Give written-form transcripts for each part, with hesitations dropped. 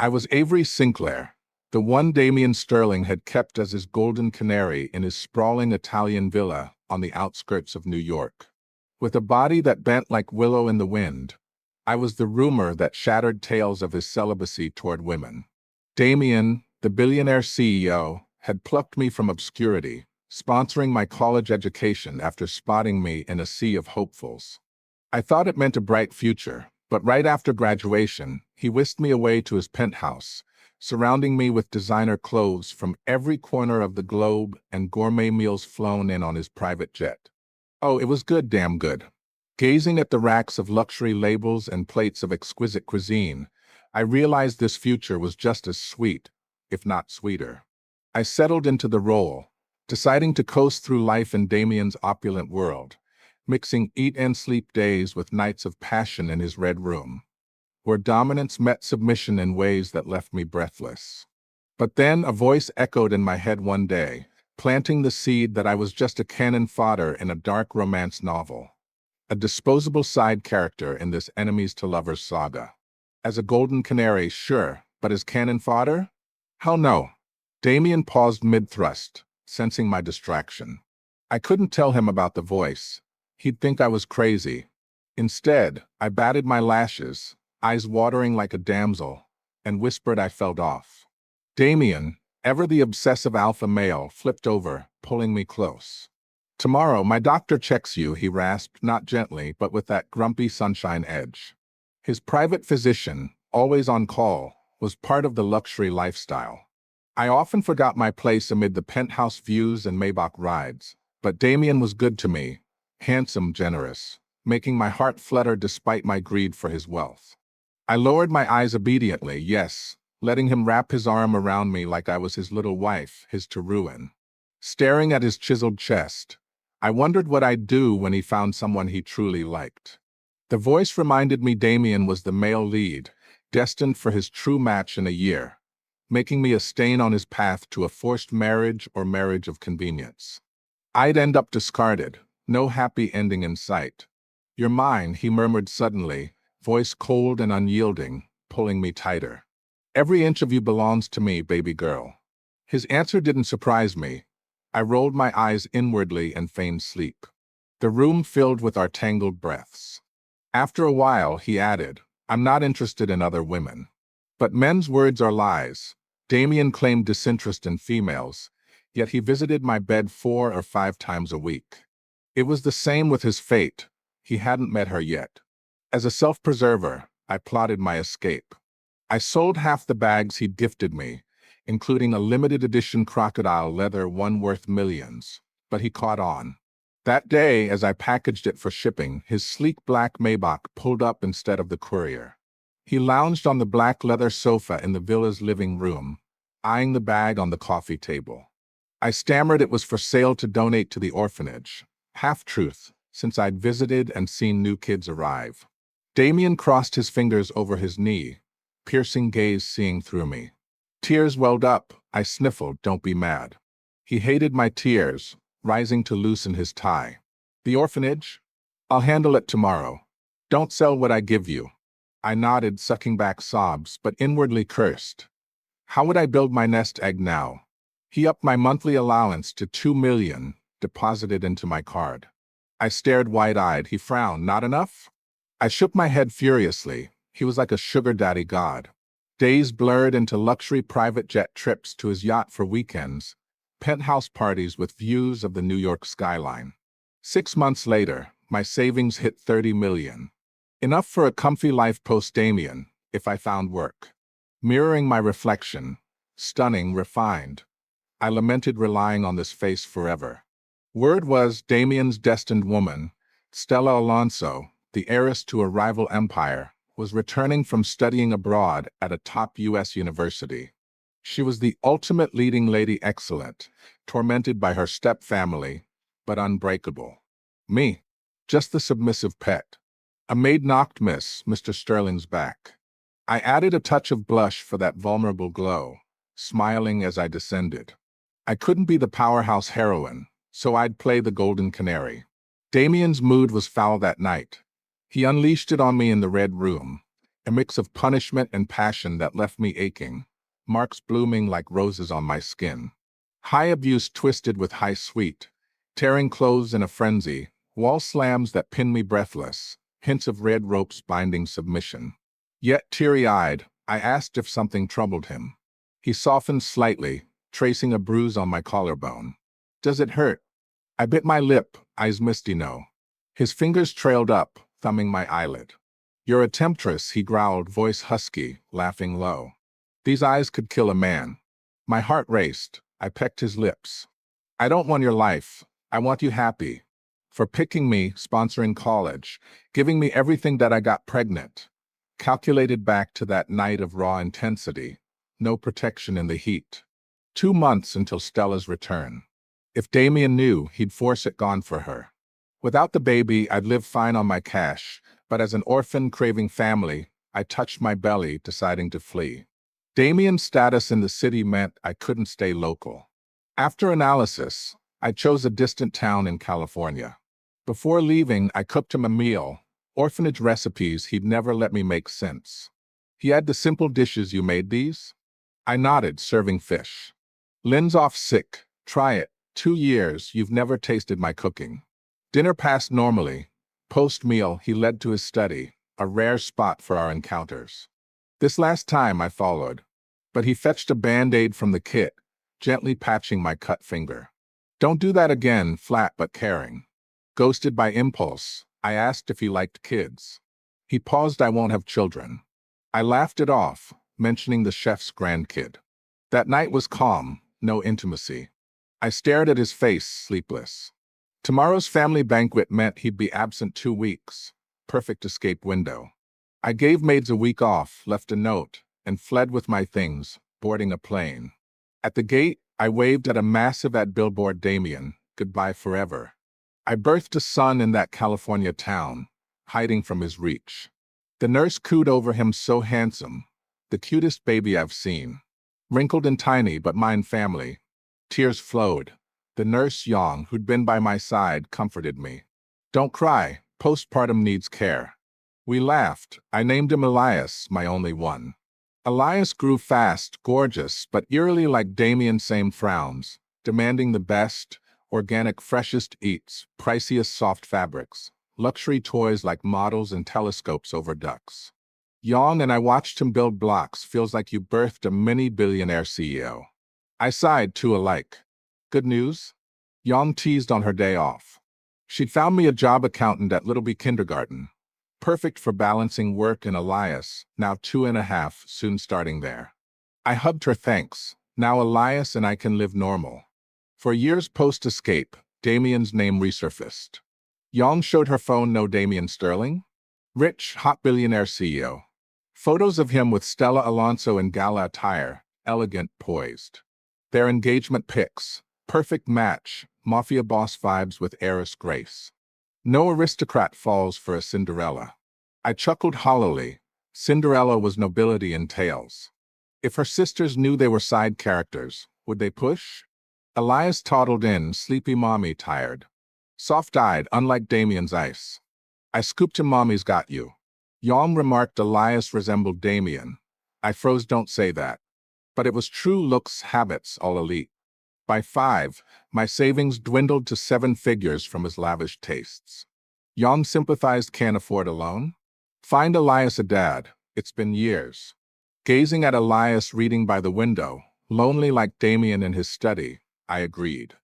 I was Avery Sinclair, the one Damien Sterling had kept as his golden canary in his sprawling Italian villa on the outskirts of New York. With a body that bent like willow in the wind, I was the rumor that shattered tales of his celibacy toward women. Damien, the billionaire CEO, had plucked me from obscurity, sponsoring my college education after spotting me in a sea of hopefuls. I thought it meant a bright future, but right after graduation, he whisked me away to his penthouse, surrounding me with designer clothes from every corner of the globe and gourmet meals flown in on his private jet. Oh, it was good, damn good. Gazing at the racks of luxury labels and plates of exquisite cuisine, I realized this future was just as sweet, if not sweeter. I settled into the role, deciding to coast through life in Damien's opulent world, mixing eat and sleep days with nights of passion in his red room, where dominance met submission in ways that left me breathless. But then a voice echoed in my head one day, planting the seed that I was just a cannon fodder in a dark romance novel, a disposable side character in this enemies to lovers saga. As a golden canary, sure, but as cannon fodder? Hell no. Damien paused mid-thrust, sensing my distraction. I couldn't tell him about the voice. He'd think I was crazy. Instead, I batted my lashes, eyes watering like a damsel, and whispered I felt off. Damien, ever the obsessive alpha male, flipped over, pulling me close. Tomorrow, my doctor checks you, he rasped, not gently, but with that grumpy sunshine edge. His private physician, always on call, was part of the luxury lifestyle. I often forgot my place amid the penthouse views and Maybach rides, but Damien was good to me, handsome, generous, making my heart flutter despite my greed for his wealth. I lowered my eyes obediently, yes, letting him wrap his arm around me like I was his little wife, his to ruin. Staring at his chiseled chest, I wondered what I'd do when he found someone he truly liked. The voice reminded me Damien was the male lead, destined for his true match in a year, making me a stain on his path to a forced marriage or marriage of convenience. I'd end up discarded, no happy ending in sight. You're mine, he murmured suddenly, voice cold and unyielding, pulling me tighter. Every inch of you belongs to me, baby girl. His answer didn't surprise me. I rolled my eyes inwardly and feigned sleep. The room filled with our tangled breaths. After a while, he added, I'm not interested in other women. But men's words are lies. Damien claimed disinterest in females, yet he visited my bed 4 or 5 times a week. It was the same with his fate. He hadn't met her yet. As a self-preserver, I plotted my escape. I sold half the bags he'd gifted me, including a limited edition crocodile leather one worth millions, but he caught on. That day, as I packaged it for shipping, his sleek black Maybach pulled up instead of the courier. He lounged on the black leather sofa in the villa's living room, eyeing the bag on the coffee table. I stammered it was for sale to donate to the orphanage. Half-truth, since I'd visited and seen new kids arrive. Damien crossed his fingers over his knee, piercing gaze seeing through me. Tears welled up. I sniffled, don't be mad. He hated my tears, rising to loosen his tie. The orphanage? I'll handle it tomorrow. Don't sell what I give you. I nodded, sucking back sobs, but inwardly cursed. How would I build my nest egg now? He upped my monthly allowance to $2 million, deposited into my card. I stared wide-eyed. He frowned. Not enough? I shook my head furiously. He was like a sugar daddy god. Days blurred into luxury private jet trips to his yacht for weekends, penthouse parties with views of the New York skyline. 6 months later, my savings hit $30 million. Enough for a comfy life post-Damien, if I found work. Mirroring my reflection, stunning, refined, I lamented relying on this face forever. Word was Damien's destined woman, Stella Alonso, the heiress to a rival empire, was returning from studying abroad at a top U.S. university. She was the ultimate leading lady excellent, tormented by her step-family, but unbreakable. Me, just the submissive pet. A maid knocked Mr. Sterling's back. I added a touch of blush for that vulnerable glow, smiling as I descended. I couldn't be the powerhouse heroine, so I'd play the golden canary. Damien's mood was foul that night. He unleashed it on me in the red room, a mix of punishment and passion that left me aching, marks blooming like roses on my skin. High abuse twisted with high sweet, tearing clothes in a frenzy, wall slams that pin me breathless, hints of red ropes binding submission. Yet teary-eyed, I asked if something troubled him. He softened slightly, tracing a bruise on my collarbone. Does it hurt? I bit my lip, eyes misty no. His fingers trailed up, thumbing my eyelid. You're a temptress, he growled, voice husky, laughing low. These eyes could kill a man. My heart raced. I pecked his lips. I don't want your life. I want you happy. For picking me, sponsoring college, giving me everything that I got pregnant. Calculated back to that night of raw intensity. No protection in the heat. 2 months until Stella's return. If Damien knew, he'd force it gone for her. Without the baby, I'd live fine on my cash, but as an orphan craving family, I touched my belly, deciding to flee. Damien's status in the city meant I couldn't stay local. After analysis, I chose a distant town in California. Before leaving, I cooked him a meal, orphanage recipes he'd never let me make since. He had the simple dishes. You made these? I nodded, serving fish. Lynn's off sick. Try it. 2 years, you've never tasted my cooking. Dinner passed normally. Post-meal, he led to his study, a rare spot for our encounters. This last time I followed, but he fetched a Band-Aid from the kit, gently patching my cut finger. Don't do that again, flat but caring. Ghosted by impulse, I asked if he liked kids. He paused. I won't have children. I laughed it off, mentioning the chef's grandkid. That night was calm, no intimacy. I stared at his face, sleepless. Tomorrow's family banquet meant he'd be absent 2 weeks. Perfect escape window. I gave maids a week off, left a note, and fled with my things, boarding a plane. At the gate, I waved at a massive ad billboard. Damien, goodbye forever. I birthed a son in that California town, hiding from his reach. The nurse cooed over him, so handsome, the cutest baby I've seen. Wrinkled and tiny, but mine family. Tears flowed. The nurse, Yang, who'd been by my side, comforted me. Don't cry, postpartum needs care. We laughed. I named him Elias, my only one. Elias grew fast, gorgeous, but eerily like Damien. Same frowns, demanding the best, organic freshest eats, priciest soft fabrics, luxury toys like models and telescopes over ducks. Yang and I watched him build blocks. Feels like you birthed a mini billionaire CEO. I sighed, two alike. Good news? Yang teased on her day off. She'd found me a job accountant at Little B Kindergarten. Perfect for balancing work and Elias, now 2.5, soon starting there. I hugged her, thanks. Now Elias and I can live normal. For years post-escape, Damien's name resurfaced. Yang showed her phone. No Damien Sterling? Rich, hot billionaire CEO. Photos of him with Stella Alonso in gala attire, elegant, poised. Their engagement pics, perfect match, Mafia-boss vibes with heiress grace. No aristocrat falls for a Cinderella. I chuckled hollowly. Cinderella was nobility in tales. If her sisters knew they were side characters, would they push? Elias toddled in, sleepy, mommy tired. Soft-eyed, unlike Damien's ice. I scooped him. Mommy's got you. Yang remarked. Elias resembled Damien. I froze. Don't say that. But it was true. Looks, habits, all elite. By 5, my savings dwindled to 7 figures from his lavish tastes. Yang sympathized. Can't afford a loan? Find Elias a dad. It's been years. Gazing at Elias reading by the window, lonely like Damien in his study, I agreed.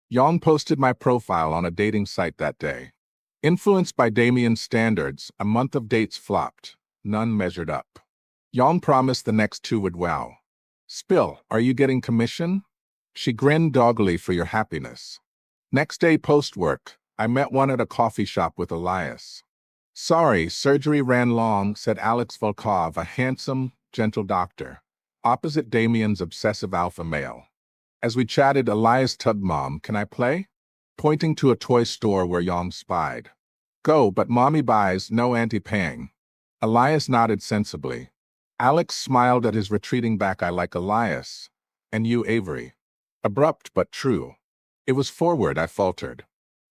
Yang posted my profile on a dating site that day. Influenced by Damien's standards, a month of dates flopped. None measured up. Yang promised the next 2 would wow. Spill, are you getting commission? She grinned doggily. For your happiness. Next day post-work, I met one at a coffee shop with Elias. Sorry, surgery ran long, said Alex Volkov, a handsome, gentle doctor, opposite Damien's obsessive alpha male. As we chatted, Elias tugged. Mom, can I play? Pointing to a toy store where Yang spied. Go, but mommy buys, no anti-paying. Elias nodded sensibly. Alex smiled at his retreating back. I like Elias. And you, Avery. Abrupt but true. It was forward, I faltered.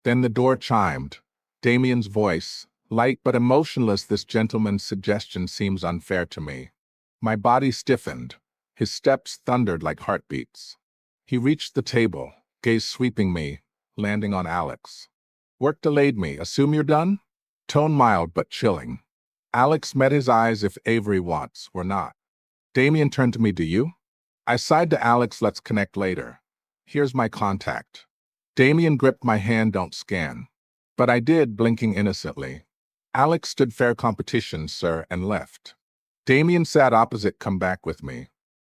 Then the door chimed. Damien's voice, Light but emotionless, this gentleman's suggestion seems unfair to me. My body stiffened. His steps thundered like heartbeats. He reached the table, gaze sweeping me, landing on Alex. Work delayed me. Assume you're done? Tone mild but chilling. Alex met his eyes. If Avery wants, we're not. Damien turned to me. Do you? I sighed to Alex. Let's connect later. Here's my contact. Damien gripped my hand. Don't scan. But I did, blinking innocently. Alex stood. Fair competition, sir, and left. Damien sat opposite. Come back with me.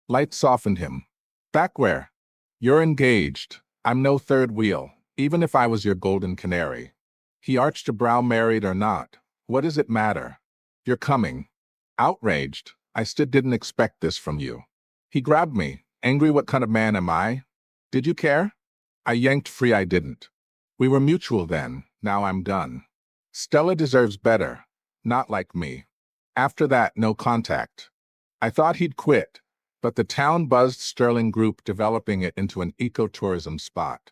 Light softened him. Back where? You're engaged. I'm no third wheel, even if I was your golden canary. He arched a brow. Married or not, what does it matter? You're coming. Outraged, I still didn't expect this from you. He grabbed me. Angry. What kind of man am I? Did you care? I yanked free. I didn't. We were mutual then. Now I'm done. Stella deserves better. Not like me. After that, no contact. I thought he'd quit, but the town buzzed Sterling Group, developing it into an ecotourism spot.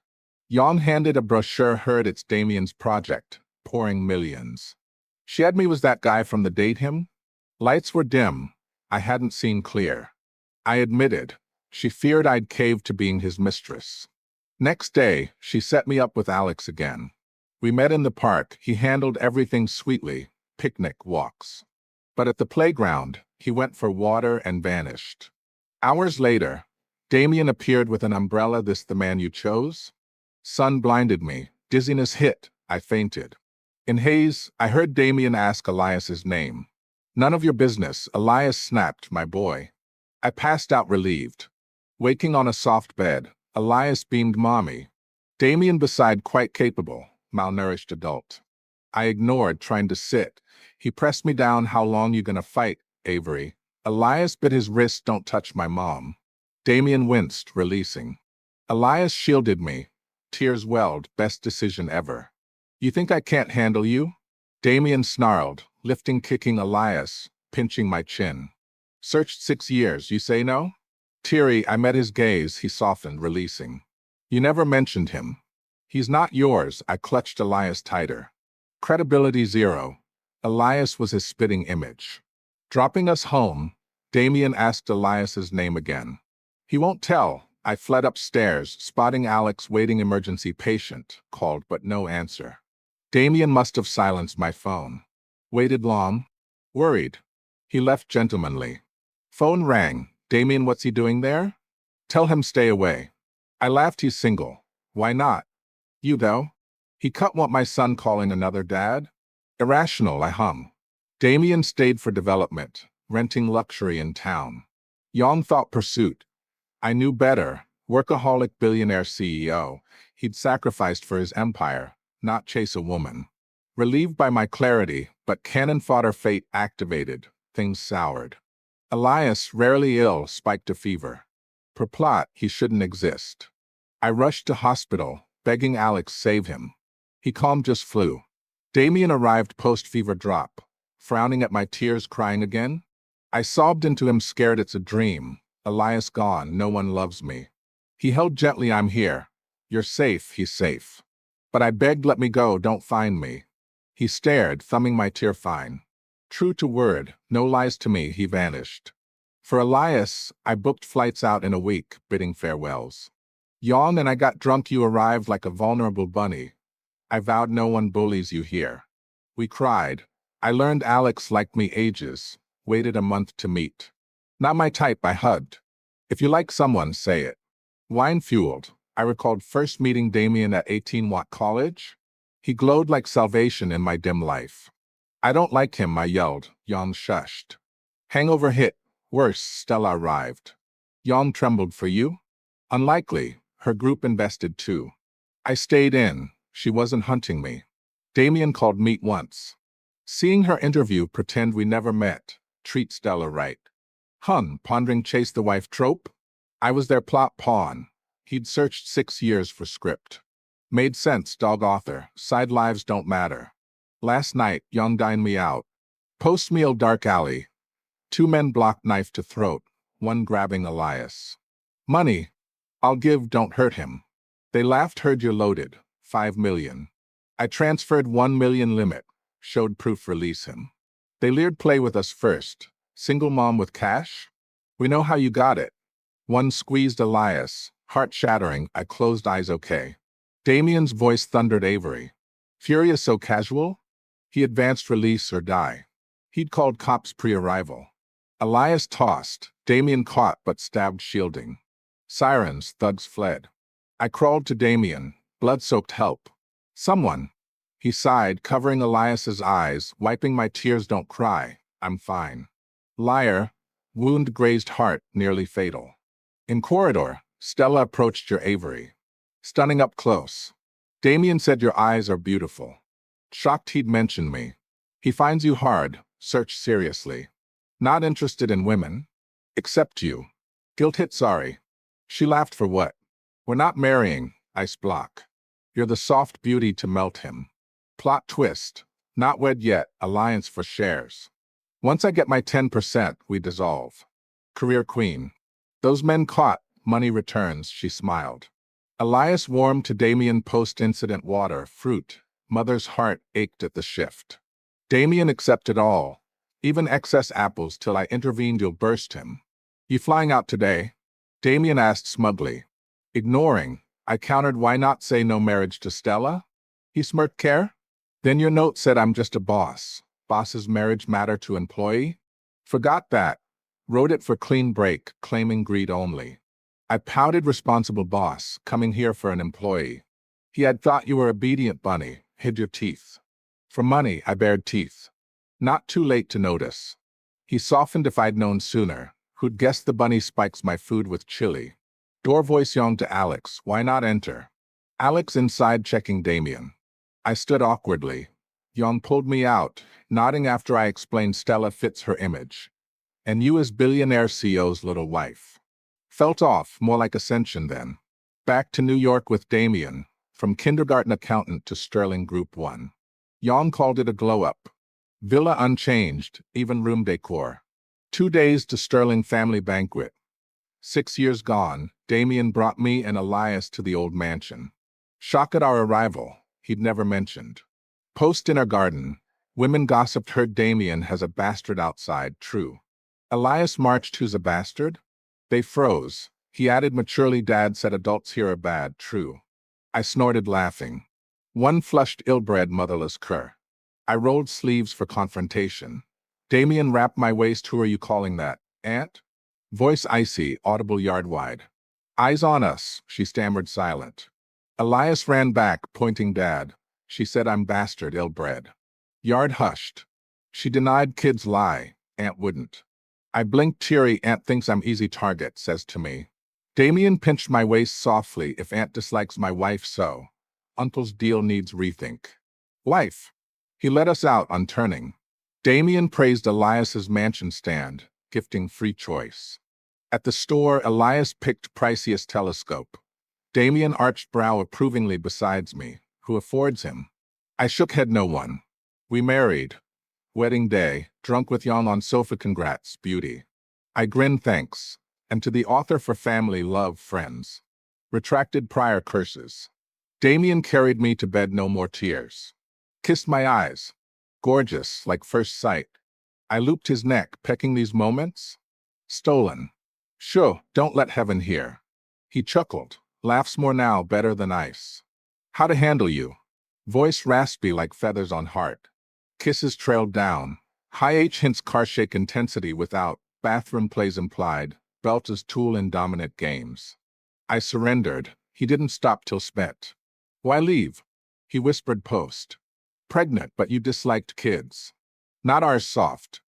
Jan handed a brochure. Heard it's Damien's project, pouring millions. She had me. Was that guy from the date him? Lights were dim. I hadn't seen clear. I admitted. She feared I'd cave to being his mistress. Next day, she set me up with Alex again. We met in the park. He handled everything sweetly, picnic walks. But at the playground, he went for water and vanished. Hours later, Damien appeared with an umbrella. This the man you chose? Sun blinded me. Dizziness hit. I fainted. In haze, I heard Damien ask Elias's name. None of your business, Elias snapped. My boy. I passed out relieved. Waking on a soft bed, Elias beamed. Mommy. Damien beside, quite capable, malnourished adult. I ignored, trying to sit. He pressed me down. How long you gonna fight, Avery? Elias bit his wrist. Don't touch my mom. Damien winced, releasing. Elias shielded me. Tears welled. Best decision ever. You think I can't handle you? Damien snarled, lifting, kicking Elias, pinching my chin. Searched 6 years, you say no? Teary, I met his gaze. He softened, releasing. You never mentioned him. He's not yours. I clutched Elias tighter. Credibility zero. Elias was his spitting image. Dropping us home, Damien asked Elias's name again. He won't tell. I fled upstairs, spotting Alex waiting. Emergency patient, called but no answer. Damien must have silenced my phone. Waited long? Worried. He left gentlemanly. Phone rang. Damien, what's he doing there? Tell him stay away. I laughed. He's single. Why not? You though? He cut. Want my son calling another dad? Irrational, I hum. Damien stayed for development, renting luxury in town. Jan thought pursuit. I knew better. Workaholic billionaire CEO. He'd sacrificed for his empire, not chase a woman. Relieved by my clarity, but cannon fodder. Fate activated. Things soured. Elias, rarely ill, spiked a fever. Per plot, he shouldn't exist. I rushed to hospital, begging Alex save him. He calmed. Just flu. Damien arrived post-fever drop, frowning at my tears. Crying again? I sobbed into him, scared it's a dream. Elias gone. No one loves me. He held gently. I'm here. You're safe. He's safe. But I begged, let me go. Don't find me. He stared, thumbing my tear. Fine. True to word, no lies to me. He vanished. For Elias, I booked flights out in a week, bidding farewells. Jan and I got drunk. You arrived like a vulnerable bunny. I vowed no one bullies you here. We cried. I learned Alex liked me. Ages. Waited a month to meet. Not my type. I hugged. If you like someone, say it. Wine-fueled, I recalled first meeting Damien at 18 Watt College. He glowed like salvation in my dim life. I don't like him, I yelled. Jan shushed. Hangover hit. Worse, Stella arrived. Jan trembled. For you? Unlikely. Her group invested too. I stayed in. She wasn't hunting me. Damien called meet once. Seeing her interview, pretend we never met. Treat Stella right. Pondering chase the wife trope? I was their plot pawn. He'd searched 6 years for script. Made sense, dog author. Side lives don't matter. Last night, Young dined me out. Post-meal dark alley. 2 men blocked, knife to throat, one grabbing Elias. Money. I'll give, don't hurt him. They laughed. Heard you're loaded. 5 million. I transferred 1 million limit. showed proof release him. They leered play with us first. Single mom with cash? We know how you got it. One squeezed Elias. Heart shattering, I closed eyes okay. Damien's voice thundered Avery. Furious so casual? He advanced release or die. He'd called cops pre-arrival. Elias tossed. Damien caught but stabbed shielding. Sirens, thugs fled. I crawled to Damien. Blood-soaked help. Someone. He sighed, covering Elias's eyes, wiping my tears. Don't cry. I'm fine. Liar. Wound grazed heart, nearly fatal. In corridor, Stella approached your Avery. Stunning up close. Damien said your eyes are beautiful. Shocked he'd mentioned me. He finds you hard, search seriously. Not interested in women. Except you. Guilt hit sorry. She laughed for what? We're not marrying, ice block. You're the soft beauty to melt him. Plot twist. Not wed yet, alliance for shares. Once I get my 10%, we dissolve. Career queen. Those men caught, money returns, she smiled. Elias warmed to Damien post-incident water, fruit. Mother's heart ached at the shift. Damien accepted all, even excess apples till I intervened. You'll burst him. You flying out today? Damien asked smugly. Ignoring, I countered, why not say no marriage to Stella? He smirked, care? Then your note said I'm just a boss. Boss's marriage matter to employee? Forgot that. Wrote it for clean break, claiming greed only. I pouted, responsible boss, coming here for an employee. He had thought you were obedient bunny, hid your teeth. For money, I bared teeth. Not too late to notice. He softened, if I'd known sooner. Who'd guessed the bunny spikes my food with chili? Door voice yawned to Alex, why not enter? Alex inside checking Damien. I stood awkwardly. Yon pulled me out, nodding after I explained Stella fits her image. And you as billionaire CEO's little wife. Felt off, more like ascension then. Back to New York with Damien, from kindergarten accountant to Sterling Group 1. Yon called it a glow-up. Villa unchanged, even room decor. 2 days to Sterling family banquet. 6 years gone, Damien brought me and Elias to the old mansion. Shock at our arrival, he'd never mentioned. Post-dinner garden, women gossiped, heard Damien has a bastard outside, true. Elias marched, who's a bastard? They froze. He added maturely, dad said adults here are bad, true. I snorted, laughing. One flushed, ill-bred, motherless cur. I rolled sleeves for confrontation. Damien wrapped my waist, who are you calling that, aunt? Voice icy, audible yard wide. Eyes on us, she stammered, silent. Elias ran back, pointing, dad. She said I'm bastard, ill-bred. Yard hushed. She denied, kids lie, aunt wouldn't. I blinked, teary, aunt thinks I'm easy target, says to me. Damien pinched my waist softly, if aunt dislikes my wife so. Uncle's deal needs rethink. Wife. He led us out, unturning. Damien praised Elias's mansion stand, gifting free choice. At the store, Elias picked priciest telescope. Damien arched brow approvingly besides me. Who affords him? I shook head, no one. We married. Wedding day, drunk with Yang on sofa, congrats, beauty. I grinned, thanks. And to the author for family, love, friends. Retracted prior curses. Damien carried me to bed, no more tears. Kissed my eyes. Gorgeous, like first sight. I looped his neck, pecking these moments. Stolen. Sure, don't let heaven hear. He chuckled. Laughs more now, better than ice. How to handle you. Voice raspy like feathers on heart. Kisses trailed down. High H hints car shake intensity without. Bathroom plays implied. Belt as tool in dominant games. I surrendered. He didn't stop till spent. Why leave? He whispered post. Pregnant, but you disliked kids. Not ours soft.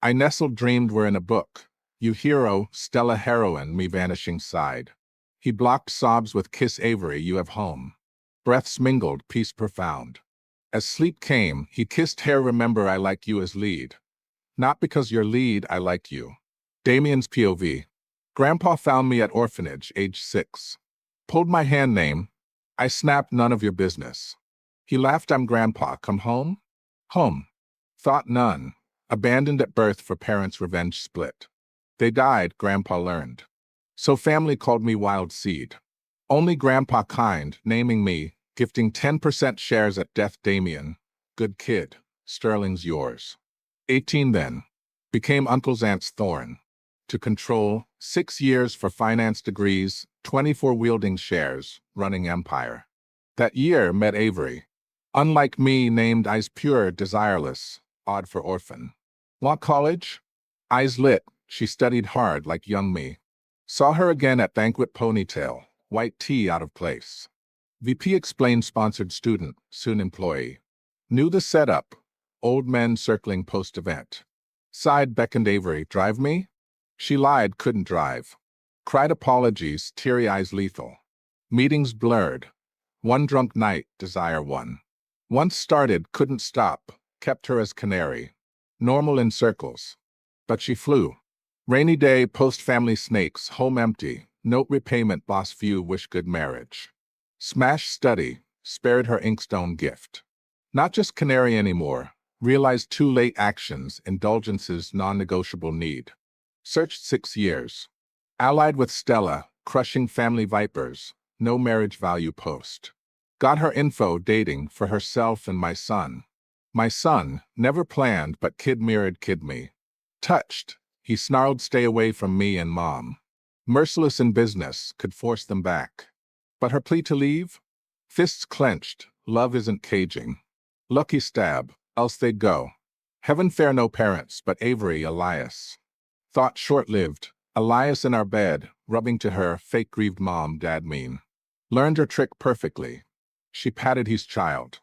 I nestled, dreamed we're in a book. You hero, Stella heroine, me vanishing side. He blocked sobs with kiss, Avery, you have home. Breaths mingled, peace profound. As sleep came, he kissed hair, remember I like you as lead. Not because you're lead, I like you. Damien's POV. Grandpa found me at orphanage, age 6. Pulled my hand, name. I snapped, none of your business. He laughed, I'm grandpa, come home? Home. Thought none. Abandoned at birth for parents' revenge split. They died, grandpa learned. So family called me wild seed. Only grandpa kind, naming me, gifting 10% shares at death, Damien. Good kid. Sterling's yours. 18 then. Became Uncle's aunt's thorn. To control, 6 years for finance degrees, 24 wielding shares, running empire. That year met Avery. Unlike me, named eyes pure, desireless, odd for orphan. Law college? Eyes lit, she studied hard like young me. Saw her again at banquet ponytail, white tee out of place. VP explained sponsored student, soon employee. Knew the setup, old men circling post-event. Side beckoned Avery, drive me? She lied, couldn't drive. Cried apologies, teary eyes lethal. Meetings blurred. One drunk night, desire won. Once started, couldn't stop, kept her as Canary. Normal in circles. But she flew. Rainy day, post-family snakes, home empty. Note repayment, boss few, wish good marriage. Smash study, spared her inkstone gift. Not just Canary anymore. Realized too late actions, indulgences, non-negotiable need. Searched 6 years. Allied with Stella, crushing family vipers. No marriage value post. Got her info dating for herself and my son. My son, never planned but kid mirrored kid me. Touched, he snarled stay away from me and mom. Merciless in business, could force them back. But her plea to leave? Fists clenched, love isn't caging. Lucky stab, else they'd go. Heaven fair no parents, but Avery, Elias. Thought short-lived, Elias in our bed, rubbing to her, fake grieved mom, dad mean. Learned her trick perfectly. She patted his child.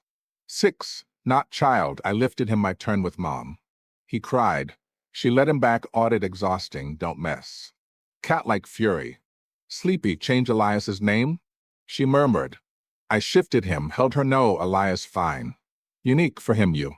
6, not child, I lifted him my turn with mom. He cried. She led him back, audit exhausting, don't mess. Cat-like fury. Sleepy, change Elias's name? She murmured. I shifted him, held her no, Elias fine. Unique for him you.